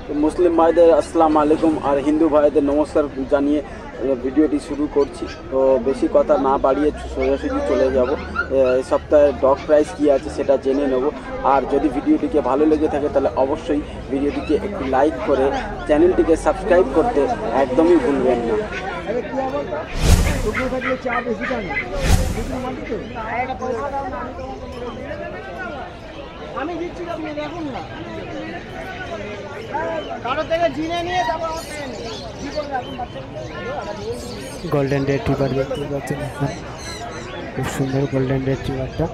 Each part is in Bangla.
তো মুসলিম ভাইদের আসসালামু আলাইকুম আর হিন্দু ভাইদের নমস্কার জানিয়ে ভিডিওটি শুরু করছি। তো বেশি কথা না বাড়িয়ে সোজাসুজি চলে যাব। এই সপ্তাহে ডগ প্রাইস কী আছে সেটা জেনে নেব। আর যদি ভিডিওটিকে ভালো লেগে থাকে তাহলে অবশ্যই ভিডিওটিকে একটু লাইক করে চ্যানেলটিকে সাবস্ক্রাইব করতে একদমই ভুলবেন না। আমি দিচ্ছি, আপনি দেখুন না, কারো থেকে জিনে নিয়ে তারপর গোল্ডেন রেট্রিভার দেখতে পাচ্ছেন আপনারা, খুব সুন্দর গোল্ডেন রেট্রিভারটা।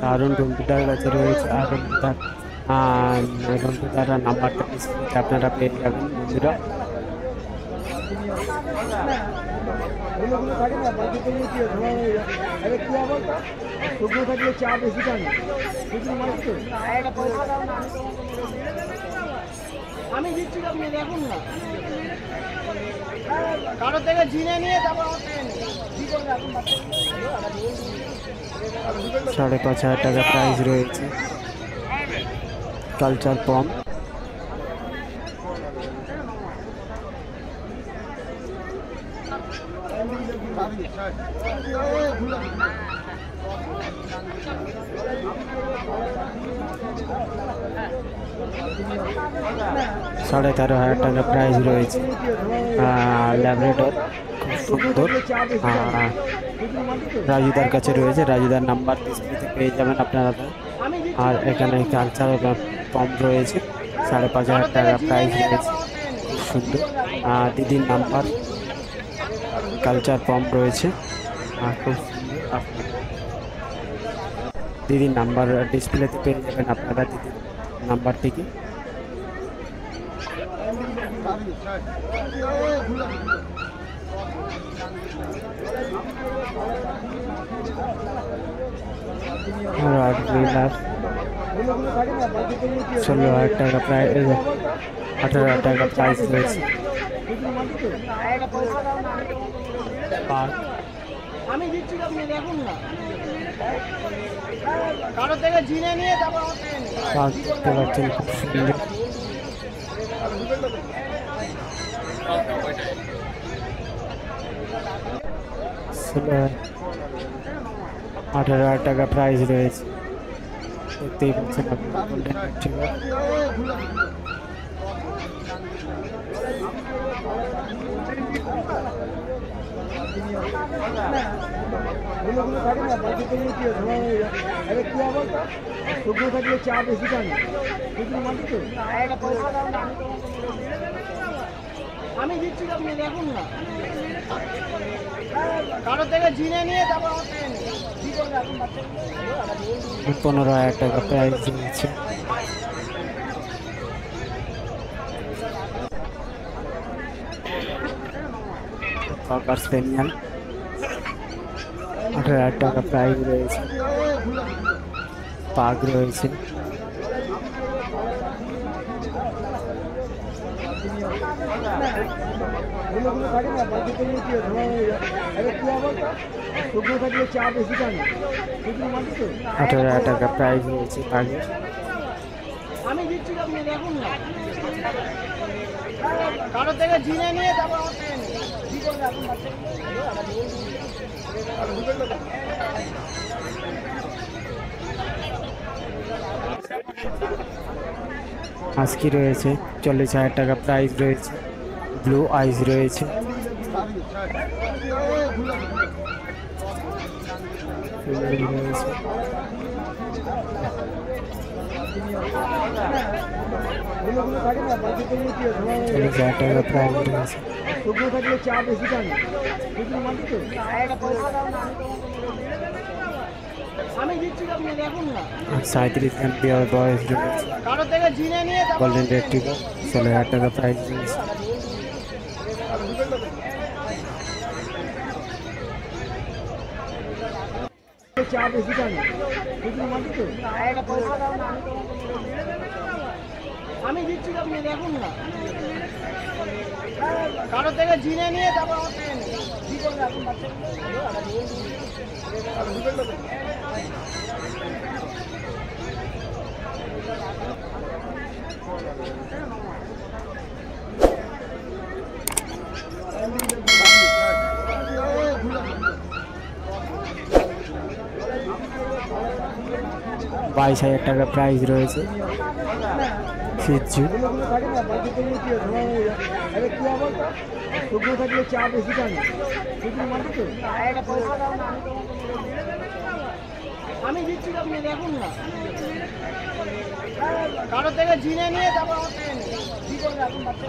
দারুণ কম্পিউটার কাছে রয়েছে আর কম্পিউটার নাম্বারটা ডিসপ্লেতে আপনারা পেয়ে যাবেন বন্ধুরা। আমি দিচ্ছি, আপনি দেখুন না, কারো থেকে জিনে নিয়ে তারপর 5,500 টাকা প্রাইস রয়েছে কালচার পম। সাড়ে 13,000 টাকা প্রাইস রয়েছে ল্যাবরেটর, খুব সুন্দর। রাজুদার কাছে রয়েছে, রাজুদার নাম্বার ডিসপ্লেতে পেয়ে যাবেন আপনারা। আর এখানে কালচার পম্প রয়েছে, 5,500 টাকা প্রাইস রয়েছে, খুব সুন্দর। দিদির নাম্বার কালচার পম্প রয়েছে, খুব সুন্দর। দিদির নাম্বার ডিসপ্লেতে পেয়ে যাবেন আপনারা দিদির নাম্বারটিকে। রড হুইলার 16,000 টাকা প্রাইস, 18,000 টাকা প্রাইস রয়েছে। আমি দিচ্ছি, আপনি দেখুন না, কারো থেকে জিনে নিয়ে তারপর দেখতে পাচ্ছেন খুব সুন্দর। 18,000 টাকা প্রাইস রয়েছে, দেখতেই পাচ্ছেন আমি দিচ্ছি, আপনি দেখুন না, কারো থেকে জিনে নিয়ে তারপর 15,000 টাকা প্রাইস রয়েছে। ককার স্পেনিয়াল 18,000 টাকা প্রাইস রয়েছে। পাগ রয়েছে, $18,000 টাকা প্রাইস রয়েছে পাগের। আমি দিচ্ছি, আপনি দেখুন না, কারো থেকে জিনে নিয়ে তারপর আজকে রয়েছে 40,000 টাকা প্রাইস রয়েছে। ব্লু আইস রয়েছে, রয়েছে 40,000 টাকা প্রাইস রয়েছে। আমি দিচ্ছি, আপনি দেখুন না, 37 এমপিআর বয়স রয়েছে। কারো থেকে জিনে নিয়ে গোল্ডেন রেট্রিভার 16,000 টাকা প্রাইস রয়েছে। আমি দিচ্ছি, আপনি দেখুন না, কারো থেকে জিনে নিয়ে তারপর টাকা প্রাইস রয়েছে সিজু। আমি দিচ্ছি, আপনি দেখুন না। কারো থেকে জিনে নিয়ে তারপর আমার থেকে নেবেন। কি করবে এখন বাচ্চা?